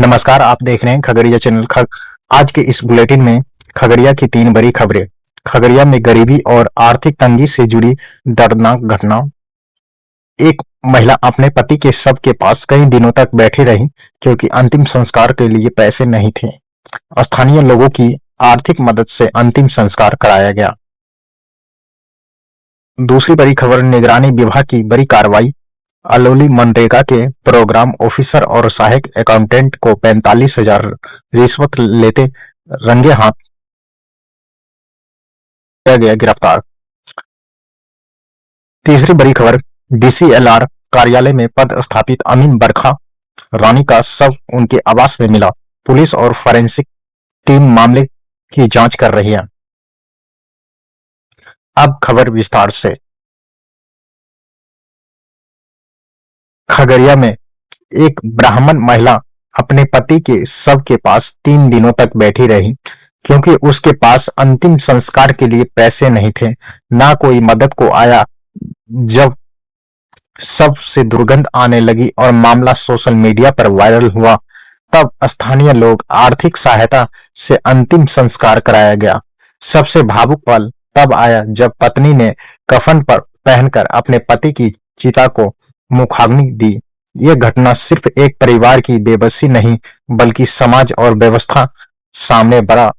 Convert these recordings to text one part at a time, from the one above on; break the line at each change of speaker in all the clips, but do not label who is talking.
नमस्कार, आप देख रहे हैं खगड़िया चैनल। आज के इस बुलेटिन में खगड़िया की 3 बड़ी खबरें। खगड़िया में गरीबी और आर्थिक तंगी से जुड़ी दर्दनाक घटना। एक महिला अपने पति के शव के पास कई दिनों तक बैठी रही क्योंकि अंतिम संस्कार के लिए पैसे नहीं थे। स्थानीय लोगों की आर्थिक मदद से अंतिम संस्कार कराया गया। दूसरी बड़ी खबर, निगरानी विभाग की बड़ी कार्रवाई। अलौली मनरेगा के प्रोग्राम ऑफिसर और सहायक अकाउंटेंट को 45,000 रिश्वत लेते रंगे हाथ किया गया गिरफ्तार। तीसरी बड़ी खबर, डीसीएलआर कार्यालय में पदस्थापित अमीन बरखा रानी का शव उनके आवास में मिला। पुलिस और फॉरेंसिक टीम मामले की जांच कर रही है। अब खबर विस्तार से। खगड़िया में एक ब्राह्मण महिला अपने पति के शव के पास 3 दिनों तक बैठी रही क्योंकि उसके पास अंतिम संस्कार के लिए पैसे नहीं थे। ना कोई मदद को आया। जब शव से दुर्गंध आने लगी और मामला सोशल मीडिया पर वायरल हुआ, तब स्थानीय लोग आर्थिक सहायता से अंतिम संस्कार कराया गया। सबसे भावुक पल तब आया जब पत्नी ने कफन पर पहनकर अपने पति की चिता को मुखाग्नि दी। यह घटना सिर्फ एक परिवार की बेबसी नहीं, बल्कि समाज और व्यवस्था सामने बड़ा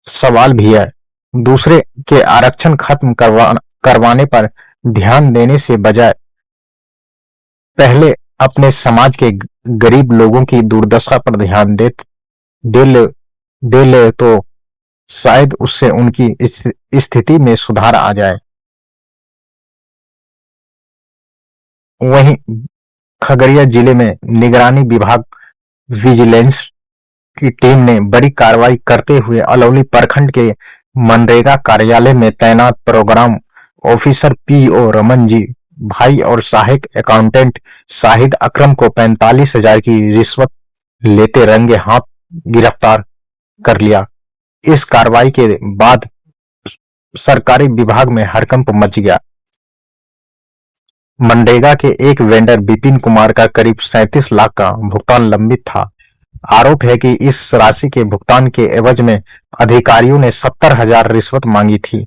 सवाल भी है। दूसरे के आरक्षण खत्म करवाने पर ध्यान देने से बजाय पहले अपने समाज के गरीब लोगों की दुर्दशा पर ध्यान दे ले तो शायद उससे उनकी स्थिति में सुधार आ जाए। वहीं खगड़िया जिले में निगरानी विभाग विजिलेंस की टीम ने बड़ी कार्रवाई करते हुए अलौली प्रखंड के मनरेगा कार्यालय में तैनात programme officer PO Raman ji भाई और सहायक अकाउंटेंट शाहिद अकरम को 45,000 की रिश्वत लेते रंगे हाथ गिरफ्तार कर लिया। इस कार्रवाई के बाद सरकारी विभाग में हड़कंप मच गया। मनरेगा के एक वेंडर विपिन कुमार का करीब 37 लाख का भुगतान लंबित था। आरोप है कि इस राशि के भुगतान के एवज में अधिकारियों ने 70,000 रिश्वत मांगी थी।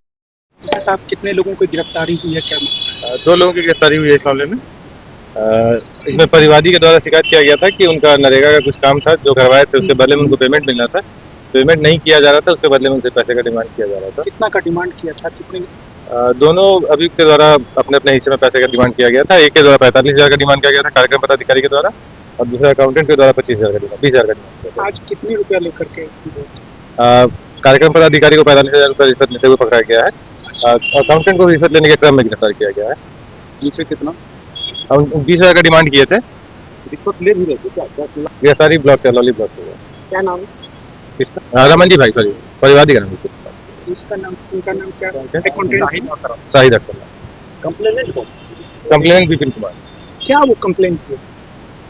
साहब, कितने लोगों की गिरफ्तारी हुई है? क्या
2 लोगों की गिरफ्तारी हुई है इस मामले में। इसमें परिवादी के द्वारा शिकायत किया गया था कि उनका नरेगा का कुछ काम था जो करवाए थे, उसके बदले में उनको पेमेंट मिलना था। पेमेंट नहीं किया जा रहा था, उसके बदले में उनसे पैसे का डिमांड किया जा रहा था।
कितना का डिमांड किया था? कितने?
दोनों अभी के द्वारा अपने अपने हिस्से में पैसे का डिमांड किया गया था। एक के द्वारा 45,000 का डिमांड किया गया था कार्यक्रम पदाधिकारी के द्वारा, और दूसरे अकाउंटेंट के द्वारा 25,000 का डिमांड 20,000 का डिमांड किया था।
आज कितने रुपया लेकर के?
कार्यक्रम पदाधिकारी को 45,000 रुपये रिश्वत लेते हुए पकड़ा गया है। अकाउंटेंट को रिश्वत लेने के क्रम में गिरफ्तार किया गया है।
दूसरे कितना?
20,000 का डिमांड किए थे।
रिश्वत ले भी रहे थे क्या?
गिरफ्तारी ब्लॉक से, अलौली ब्लॉक से।
क्या नाम है
किसका? रमन जी भाई, सॉरी, परिवादी का नाम।
इसका नाम, उनका नाम क्या?
शाहिद अख्तर। कंप्लेनेंट विपिन कुमार।
क्या वो कंप्लेंट किया?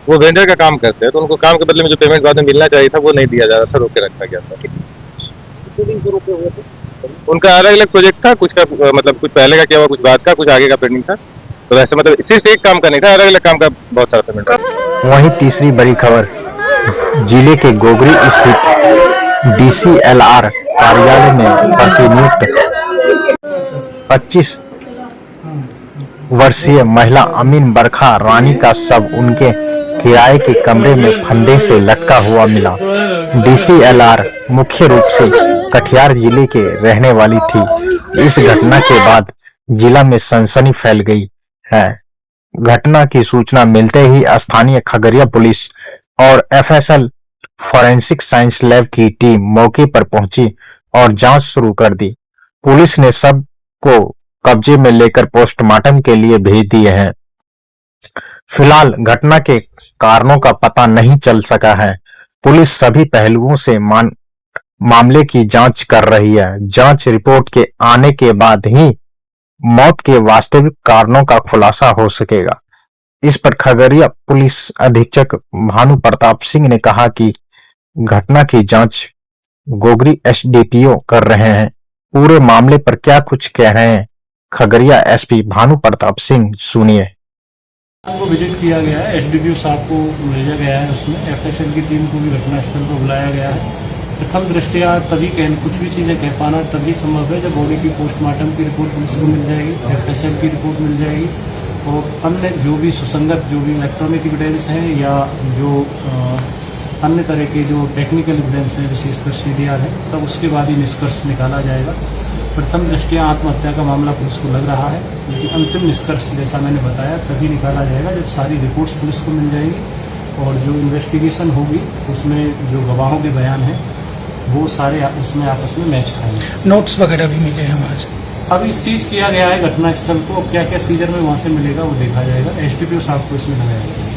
वो वेंडर का काम करते हैं, तो उनको काम के बदले में जो पेमेंट बाद में मिलना चाहिए था वो नहीं दिया जा रहा था, रोक के रखा गया था।
कितने दिन से रोके हुए थे?
उनका अलग अलग प्रोजेक्ट था, कुछ का मतलब कुछ पहले का किया हुआ, कुछ बाद का, कुछ आगे का पेंडिंग था। तो वैसे मतलब सिर्फ एक काम का नहीं था, अलग अलग काम का बहुत सारा पेमेंट था।
वहीं तीसरी बड़ी खबर, जिले के गोगरी स्थित डीसीएलआर कार्यालय में प्रतिनियुक्त 25 वर्षीय महिला अमीन बरखा रानी का शव उनके किराए के कमरे में फंदे से लटका हुआ मिला। डीसीएलआर मुख्य रूप से कटिहार जिले के रहने वाली थी। इस घटना के बाद जिला में सनसनी फैल गई है। घटना की सूचना मिलते ही स्थानीय खगड़िया पुलिस और एफएसएल फॉरेंसिक साइंस लैब की टीम मौके पर पहुंची और जांच शुरू कर दी। पुलिस ने शव को कब्जे में लेकर पोस्टमार्टम के लिए भेज दिए हैं। फिलहाल घटना के कारणों का पता नहीं चल सका है। पुलिस सभी पहलुओं से मामले की जांच कर रही है। जांच रिपोर्ट के आने के बाद ही मौत के वास्तविक कारणों का खुलासा हो सकेगा। इस पर खगड़िया पुलिस अधीक्षक भानु प्रताप सिंह ने कहा कि घटना की जांच गोगरी एसडीपीओ कर रहे हैं। पूरे मामले पर क्या कुछ कह रहे हैं खगड़िया एसपी भानु प्रताप सिंह, सुनिए।
को विजिट किया गया है, एसडीपीओ साहब को भेजा गया है, उसमें एफएसएल की टीम को भी घटनास्थल पर बुलाया गया है। प्रथम दृष्टया तभी कुछ भी चीज़ें कह पाना तभी संभव है जब बॉडी की पोस्टमार्टम की रिपोर्ट पुलिस को मिल जाएगी, एफएसएल की रिपोर्ट मिल जाएगी और अन्य जो भी सुसंगत जो भी इलेक्ट्रॉनिक एविडेंस हैं या जो अन्य तरह के जो टेक्निकल एविडेंस हैं विशेषकर सीडीआर है, तब उसके बाद ही निष्कर्ष निकाला जाएगा। प्रथम दृष्टया आत्महत्या का मामला पुलिस को लग रहा है, लेकिन अंतिम निष्कर्ष जैसा मैंने बताया तभी निकाला जाएगा जब सारी रिपोर्ट्स पुलिस को मिल जाएगी और जो इन्वेस्टिगेशन होगी उसमें जो गवाहों के बयान हैं वो सारे उसमें आपस में मैच खाएंगे।
नोट्स वगैरह भी मिले हैं वहाँ से?
अभी सीज किया गया है घटनास्थल को, क्या क्या सीजर में वहाँ से मिलेगा वो देखा जाएगा, एसडीपीओ साहब को इसमें लगाया जाएगा।